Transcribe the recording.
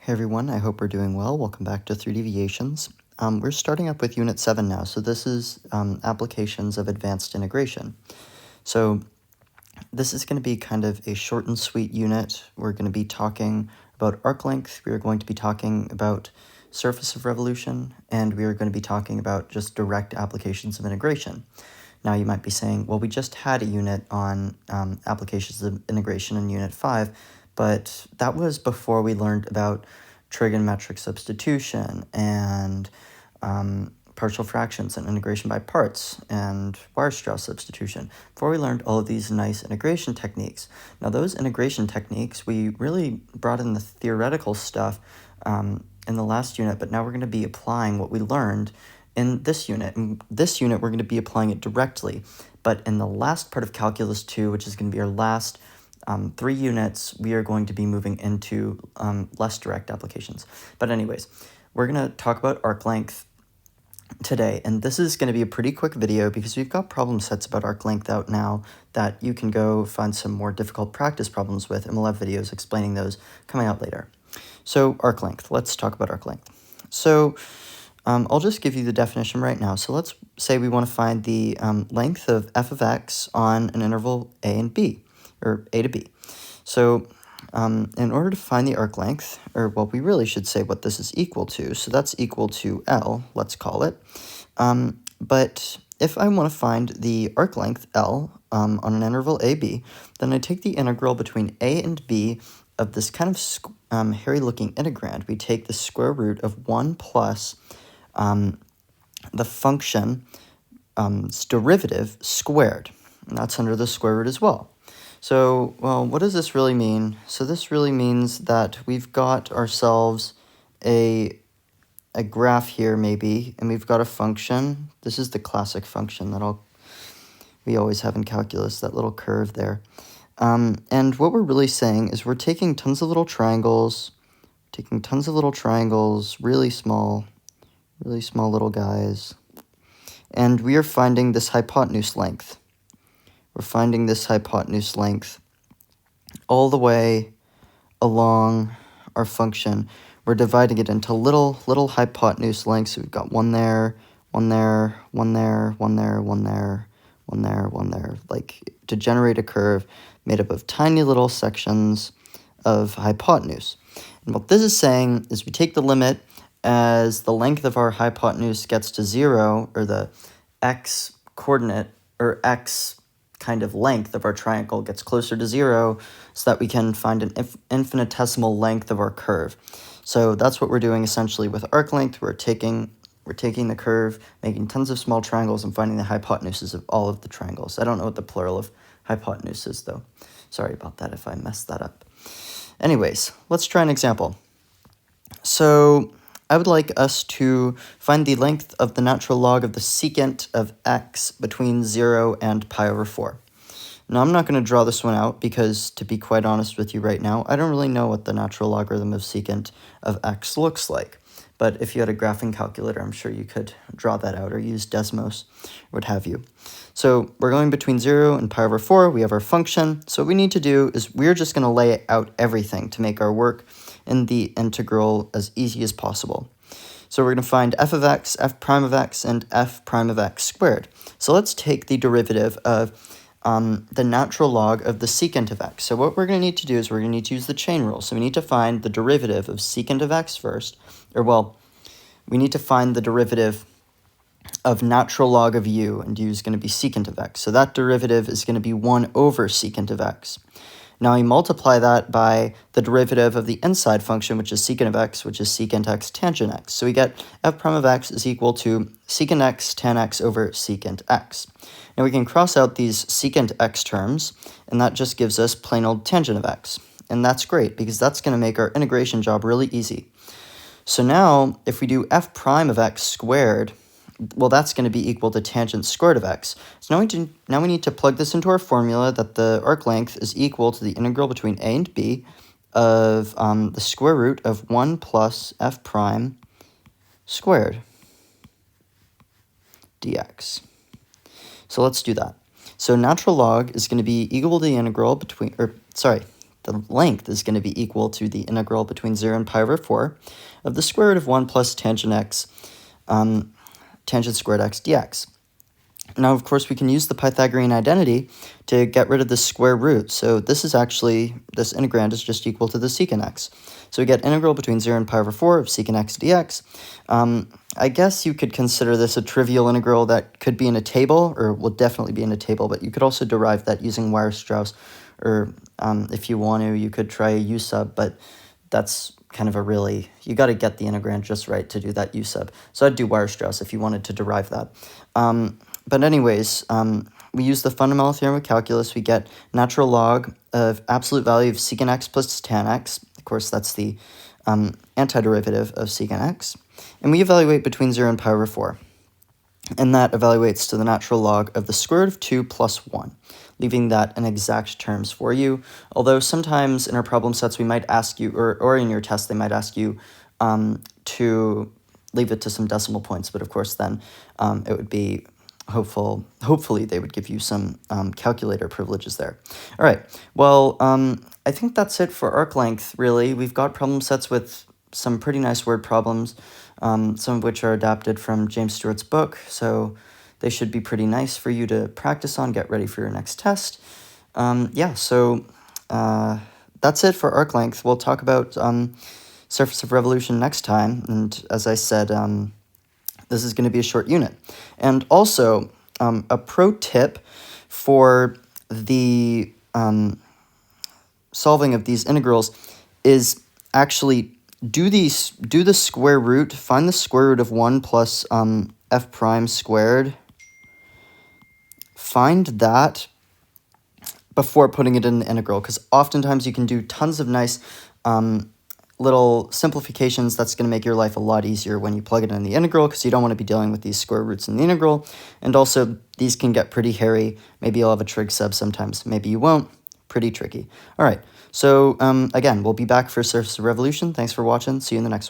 Hey everyone, I hope we're doing well. Welcome back to 3 Deviations. We're starting up with Unit 7 now, so this is applications of advanced integration. So this is going to be kind of a short and sweet unit. We're going to be talking about arc length, we are going to be talking about surface of revolution, and we are going to be talking about just direct applications of integration. Now you might be saying, well, we just had a unit on applications of integration in Unit 5, but that was before we learned about trigonometric substitution and partial fractions and integration by parts and Weierstrass substitution, before we learned all of these nice integration techniques. Now those integration techniques, we really brought in the theoretical stuff in the last unit, but now we're going to be applying what we learned in this unit. In this unit, we're going to be applying it directly, but in the last part of Calculus 2, which is going to be our last 3 units, we are going to be moving into less direct applications. But anyways, we're going to talk about arc length today, and this is going to be a pretty quick video because we've got problem sets about arc length out now that you can go find some more difficult practice problems with, and we'll have videos explaining those coming out later. So arc length, let's talk about arc length. So I'll just give you the definition right now. So let's say we want to find the length of f of x on an interval a and b, or a to b. So in order to find the arc length, or well, we really should say what this is equal to. So that's equal to L, let's call it. But if I want to find the arc length L on an interval AB, then I take the integral between A and B of this kind of hairy-looking integrand. We take the square root of 1 plus the function's derivative squared. And that's under the square root as well. So, well, what does this really mean? So this really means that we've got ourselves a graph here, maybe, and we've got a function. This is the classic function that we always have in calculus, that little curve there. And what we're really saying is we're taking tons of little triangles, really small little guys, and we are finding this hypotenuse length. We're finding this hypotenuse length all the way along our function. We're dividing it into little hypotenuse lengths. So we've got one there, one there, one there, one there, one there, one there, one there, like to generate a curve made up of tiny little sections of hypotenuse. And what this is saying is we take the limit as the length of our hypotenuse gets to 0, or the x coordinate, or x kind of length of our triangle gets closer to 0, so that we can find an infinitesimal length of our curve. So that's what we're doing essentially with arc length. We're taking the curve, making tons of small triangles, and finding the hypotenuses of all of the triangles. I don't know what the plural of hypotenuse is, though. Sorry about that if I messed that up. Anyways, let's try an example. So I would like us to find the length of the natural log of the secant of x between 0 and pi over 4. Now, I'm not going to draw this one out because, to be quite honest with you right now, I don't really know what the natural logarithm of secant of x looks like. But if you had a graphing calculator, I'm sure you could draw that out, or use Desmos, or what have you. So we're going between 0 and pi over 4. We have our function. So what we need to do is we're just going to lay out everything to make our work in the integral as easy as possible. So we're going to find f of x, f prime of x, and f prime of x squared. So let's take the derivative of the natural log of the secant of x. So what we're going to need to do is we're going to need to use the chain rule. So we need to find the derivative of secant of x first, or well, we need to find the derivative of natural log of u, and u is going to be secant of x. So that derivative is going to be 1 over secant of x. Now you multiply that by the derivative of the inside function, which is secant of x, which is secant x tangent x. So we get f prime of x is equal to secant x tan x over secant x. Now we can cross out these secant x terms, and that just gives us plain old tangent of x. And that's great, because that's going to make our integration job really easy. So now, if we do f prime of x squared, well, that's going to be equal to tangent squared of x. So now we need to plug this into our formula that the arc length is equal to the integral between a and b of the square root of 1 plus f prime squared dx. So let's do that. So natural log is going to be equal to the integral between, the length is going to be equal to the integral between 0 and pi over 4 of the square root of 1 plus tangent x, tangent squared x dx. Now, of course, we can use the Pythagorean identity to get rid of the square root. So this is actually, this integrand is just equal to the secant x. So we get integral between 0 and pi over 4 of secant x dx. I guess you could consider this a trivial integral that could be in a table, or will definitely be in a table, but you could also derive that using Weierstrass, or if you want to, you could try a u sub, but that's kind of a really, you got to get the integrand just right to do that u sub. So I'd do Weierstrass if you wanted to derive that. But anyways, we use the fundamental theorem of calculus. We get natural log of absolute value of secant x plus tan x. Of course, that's the antiderivative of secant x. And we evaluate between 0 and pi over 4. And that evaluates to the natural log of the square root of 2 plus 1, leaving that in exact terms for you. Although sometimes in our problem sets we might ask you, or in your test they might ask you to leave it to some decimal points. But of course then it would be hopefully they would give you some calculator privileges there. All right, well, I think that's it for arc length, really. We've got problem sets with some pretty nice word problems, some of which are adapted from James Stewart's book, so they should be pretty nice for you to practice on, get ready for your next test. Yeah, so that's it for arc length. We'll talk about surface of revolution next time, and as I said, this is going to be a short unit. And also, a pro tip for the solving of these integrals is actually do the square root, find the square root of 1 plus f prime squared. Find that before putting it in the integral, because oftentimes you can do tons of nice little simplifications that's going to make your life a lot easier when you plug it in the integral, because you don't want to be dealing with these square roots in the integral. And also, these can get pretty hairy. Maybe you'll have a trig sub sometimes. Maybe you won't. Pretty tricky. All right. So, again, we'll be back for surface of revolution. Thanks for watching. See you in the next one.